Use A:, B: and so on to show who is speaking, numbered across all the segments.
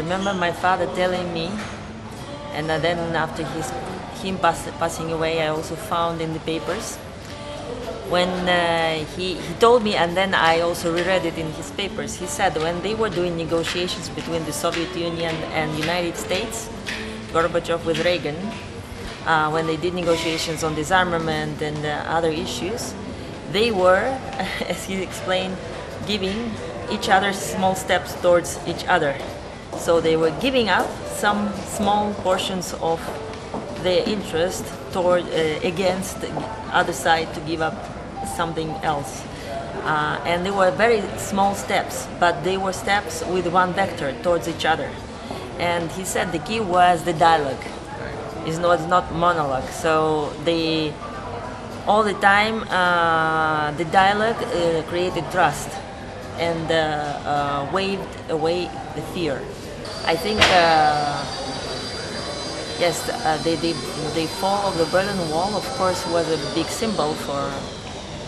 A: remember my father telling me, and then after him passing away, I also found in the papers, when he told me, and then I also reread it in his papers, he said when they were doing negotiations between the Soviet Union and United States, Gorbachev with Reagan, when they did negotiations on disarmament and other issues, they were, as he explained, giving each other small steps towards each other. So they were giving up some small portions of their interest toward against the other side to give up something else. And they were very small steps, but they were steps with one vector towards each other. And he said the key was the dialogue. It's not monologue. So all the time the dialogue created trust and waved away the fear. I think yes, the fall of the Berlin Wall, of course, was a big symbol for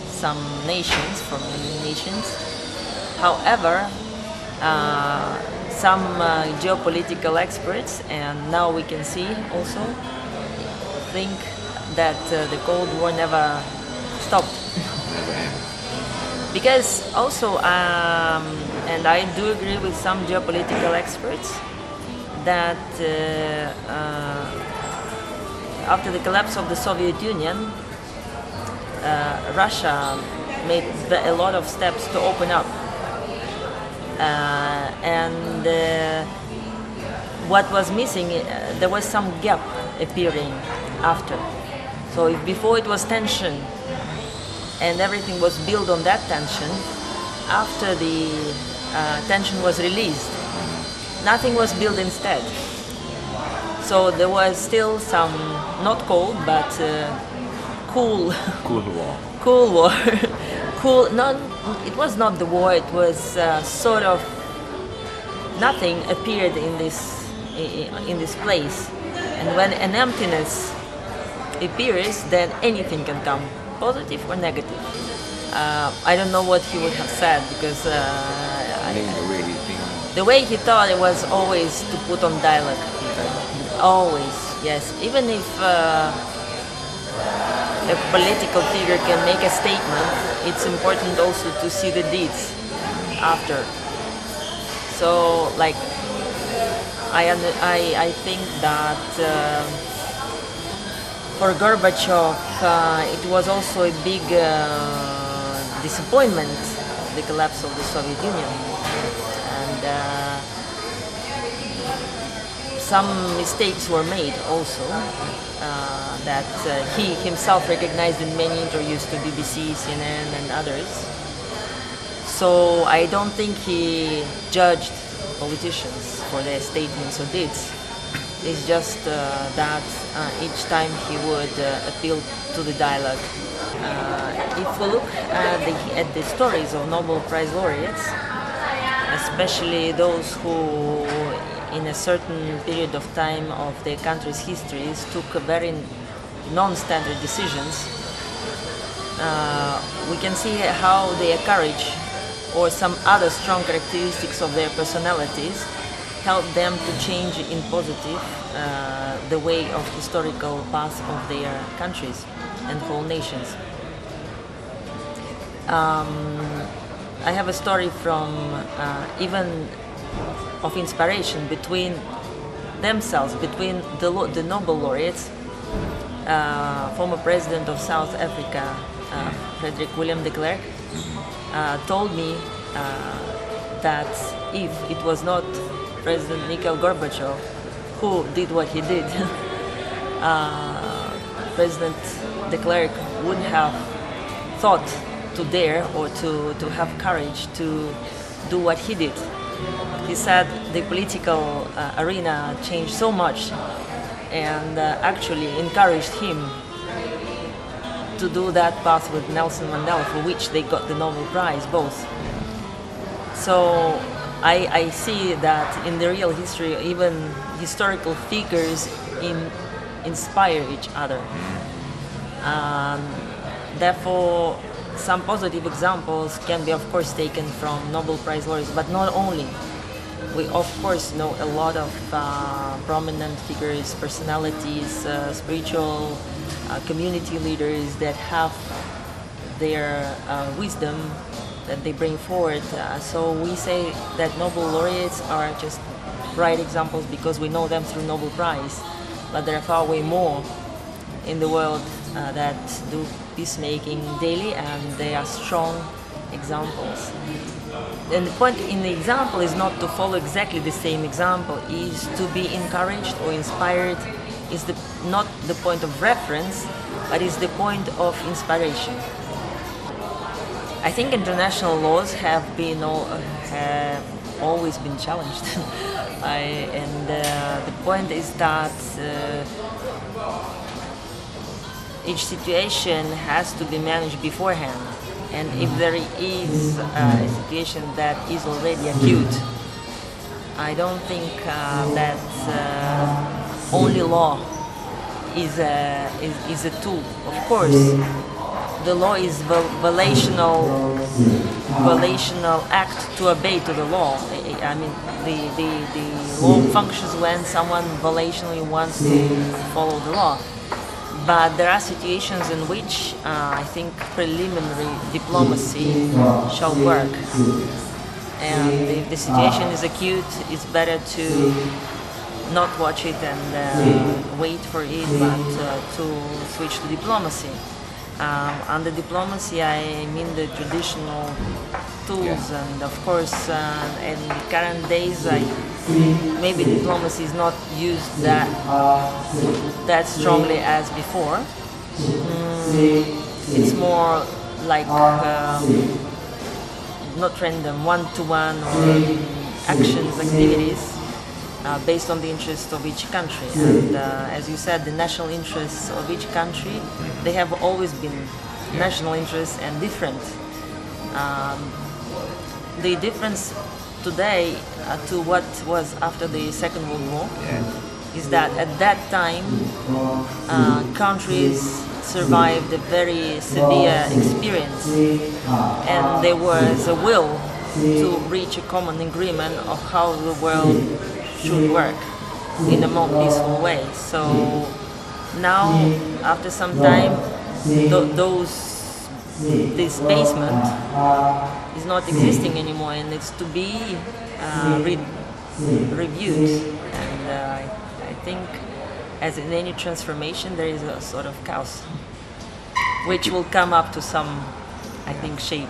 A: some nations, for many nations. However, some geopolitical experts, and now we can see also, think that the Cold War never stopped. Because also, and I do agree with some geopolitical experts, that after the collapse of the Soviet Union, Russia made a lot of steps to open up. And what was missing, there was some gap appearing after. So if before it was tension, and everything was built on that tension, after the tension was released, nothing was built instead. So there was still some, not cold, but cool.
B: Cool war.
A: Cool war. Cool. No, it was not the war. It was sort of nothing appeared in this place. And when an emptiness appears, then anything can come, positive or negative. I don't know what he would have said, because the way he thought it was always to put on dialogue. Always, yes. Even if a political figure can make a statement, it's important also to see the deeds after. So, like, I think that for Gorbachev, it was also a big disappointment, the collapse of the Soviet Union. And some mistakes were made also, that he himself recognized in many interviews to BBC, CNN and others. So I don't think he judged politicians for their statements or deeds. It's just that each time he would appeal to the dialogue. If we look at the stories of Nobel Prize laureates, especially those who in a certain period of time of their country's histories took very non-standard decisions, we can see how their courage or some other strong characteristics of their personalities help them to change in positive the way of historical path of their countries and whole nations. I have a story from even of inspiration between themselves, between the Nobel laureates, former president of South Africa, Frederick William de Klerk, told me that if it was not President Mikhail Gorbachev who did what he did, President de Klerk wouldn't have thought to dare or to have courage to do what he did. He said the political arena changed so much and actually encouraged him to do that path with Nelson Mandela, for which they got the Nobel Prize, both. So I see that in the real history, even historical figures inspire each other. Therefore, some positive examples can be, of course, taken from Nobel Prize laureates, but not only. We of course know a lot of prominent figures, personalities, spiritual community leaders that have their wisdom that they bring forward. So we say that Nobel laureates are just right examples because we know them through Nobel Prize, but there are far way more in the world that do peacemaking daily, and they are strong examples. And the point in the example is not to follow exactly the same example, is to be encouraged or inspired, is not the point of reference, but is the point of inspiration. I think international laws have always been challenged. The point is that each situation has to be managed beforehand. And if there is a situation that is already acute, I don't think that only law is a tool. Of course, the law is volitional act to obey to the law. I mean, the law functions when someone volitionally wants to follow the law. But there are situations in which I think preliminary diplomacy shall work. And if the situation is acute, it's better to not watch it and wait for it, but to switch to diplomacy. Under diplomacy, I mean the traditional tools, and of course, in the current days, maybe diplomacy is not used that strongly as before. It's more like not random, one-to-one or actions, activities based on the interests of each country. And as you said, the national interests of each country, they have always been national interests and different. The difference today to what was after the Second World War is that at that time countries survived a very severe experience, and there was a will to reach a common agreement of how the world should work in a more peaceful way. So now, after some time, this basement is not existing anymore, and it's to be reviewed. And I think, as in any transformation, there is a sort of chaos, which will come up to some, I think, shape.